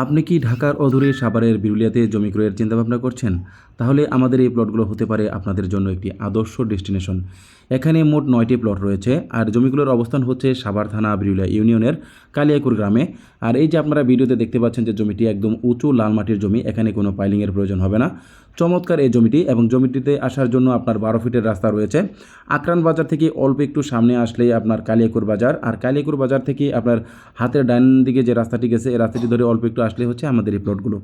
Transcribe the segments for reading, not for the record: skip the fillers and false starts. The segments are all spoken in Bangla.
আপনি কি ঢাকার অদূরে সাভারের বিরুলিয়াতে জমি ক্রয়ের চিন্তাভাবনা করছেন? তাহলে আমাদের এই প্লটগুলো হতে পারে আপনাদের জন্য একটি আদর্শ ডেস্টিনেশন। এখানে মোট ৯টি প্লট রয়েছে আর জমিগুলোর অবস্থান হচ্ছে সাভার থানা বিরুলিয়া ইউনিয়নের কালিয়াকুর গ্রামে। আর এই যে আপনারা ভিডিওতে দেখতে পাচ্ছেন যে জমিটি একদম উঁচু লাল মাটির জমি, এখানে কোনো পাইলিংয়ের প্রয়োজন হবে না। চমৎকার এই জমিটি এবং জমিটিতে আসার জন্য আপনার ১২ ফিটের রাস্তা রয়েছে। আকরান বাজার থেকে অল্প একটু সামনে আসলেই আপনার কালিয়াকুর বাজার, আর কালিয়াকুর বাজার থেকে আপনার হাতের ডান দিকে যে রাস্তাটি গেছে এই রাস্তাটি ধরে অল্প একটু আসলে হচ্ছে আমাদের এই প্লটগুলো।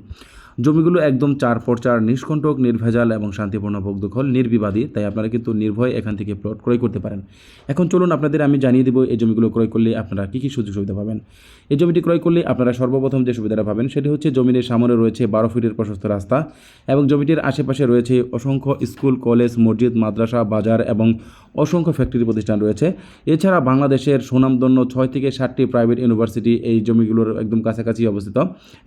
জমিগুলো একদম ৪x৪ নিষ্কণ্টক, নির্ভেজাল এবং শান্তিপূর্ণ ভোগদখল, নির্বিবাদী, তাই আপনারা কিন্তু নির্ভয়ে এখান থেকে প্লট ক্রয় করতে পারেন। এখন চলুন আপনাদের আমি জানিয়ে দেবো এই জমিগুলো ক্রয় করলে আপনারা কী কী সুযোগ সুবিধা পাবেন। এই জমিটি ক্রয় করলে আপনারা সর্বপ্রথম যে সুবিধাটা পাবেন সেটি হচ্ছে জমির সামনে রয়েছে ১২ ফিটের প্রশস্ত রাস্তা এবং জমিটির আশেপাশে রয়েছে অসংখ্য স্কুল, কলেজ, মসজিদ, মাদ্রাসা, বাজার এবং অসংখ্য ফ্যাক্টরি প্রতিষ্ঠান রয়েছে। এছাড়া বাংলাদেশের সুনামধন্য ৬ থেকে ৭টি প্রাইভেট ইউনিভার্সিটি এই জমিগুলোর একদম কাছাকাছি অবস্থিত।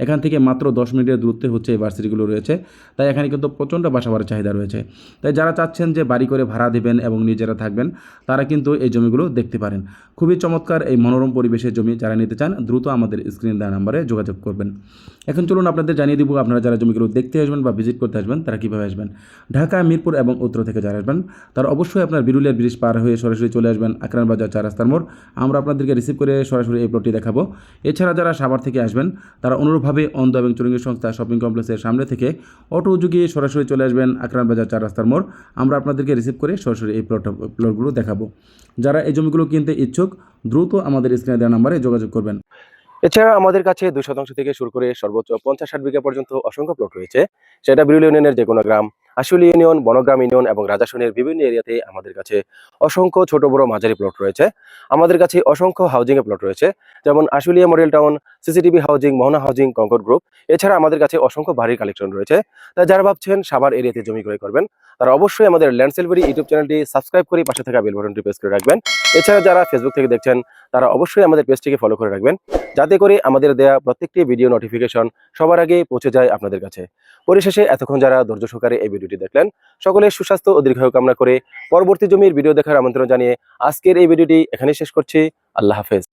এখান থেকে মাত্র 10 মিনিটের দূরত্বে হচ্ছে এই ভার্সিটিগুলো রয়েছে, তাই এখানে কিন্তু প্রচণ্ড বাসা বাড়ার চাহিদা রয়েছে। তাই যারা চাচ্ছেন যে বাড়ি করে ভাড়া দেবেন এবং নিজেরা থাকবেন তারা কিন্তু এই জমিগুলো দেখতে পারেন। খুবই চমৎকার এই মনোরম পরিবেশের জমি, যারা নিতে চান দ্রুত আমাদের স্ক্রিনে দেওয়া নাম্বারে যোগাযোগ করবেন। এখন চলুন আপনাদের জানিয়ে দিব আপনারা যারা জমিগুলো দেখতে আসবেন বা ভিজিট করতে আসবেন তারা কীভাবে আসবেন। ঢাকা, মিরপুর এবং উত্তর থেকে যারা আসবেন তারা অবশ্যই আপনার বিরুলিয়া ব্রিজ পার হয়ে সরাসরি চলে আসবেন আকরান বাজার ৪ রাস্তার মোড়। আমরা আপনাদেরকে রিসিভ করে সরাসরি এই প্লটটি দেখাবো। এছাড়া যারা সাভার থেকে আসবেন তারা অনুরূপভাবে অন্ধ এবং চুরিঙ্গি সংস্থা শপিং কমপ্লেক্সের সামনে থেকে অটো যুগিয়ে সরাসরি চলে আসবেন আকরান বাজার ৪ রাস্তার মোড়। আমরা আপনাদেরকে রিসিভ করে সরাসরি এই প্লটগুলো দেখাবো। যারা এই জমিগুলো কিনতে ইচ্ছুক দ্রুত আমাদের স্ক্রিনে দেওয়া নাম্বারে যোগাযোগ করবেন। এছাড়া আমাদের কাছে ২% থেকে শুরু করে সর্বোচ্চ ৫০-৬০ বিঘা পর্যন্ত অসংখ্য প্লট রয়েছে। সেটা বিরুলিয়া ইউনিয়নের যে কোনো গ্রাম, আশুলিয়া ইউনিয়ন, বনগ্রাম ইউনিয়ন এবং রাজাসনের বিভিন্ন এরিয়াতে আমাদের কাছে অসংখ্য ছোট বড় মাঝারি প্লট রয়েছে। আমাদের কাছে অসংখ্য হাউজিং এর প্লট রয়েছে, যেমন Ashulia model town, CCTV housing, Mohona housing, Concord group. এছাড়া আমাদের কাছে অসংখ্য বাড়ির কালেকশন রয়েছে। তাই যারা ভাবছেন সাভার এরিয়াতে জমি ক্রয় করবেন তারা অবশ্যই আমাদের ল্যান্ড সেলবারি ইউটিউব চ্যানেলটি সাবস্ক্রাইব করে পাশে থাকা বেল বাটনটি প্রেস করে রাখবেন। এছাড়া যারা ফেসবুক থেকে দেখছেন তারা অবশ্যই আমাদের পেজটিকে ফলো করে রাখবেন, যাতে করে আমাদের দেয়া প্রত্যেকটি ভিডিও নোটিফিকেশন সবার আগে পৌঁছে যায় আপনাদের কাছে। পরিশেষে এতক্ষণ যারা ধৈর্য সহকারে এই ভিডিওটি দেখলেন সকলের সুস্বাস্থ্য ও দীর্ঘায়ু কামনা করে পরবর্তী জমির ভিডিও দেখার আমন্ত্রণ জানিয়ে আজকের এই ভিডিওটি এখানেই শেষ করছি। আল্লাহ হাফেজ।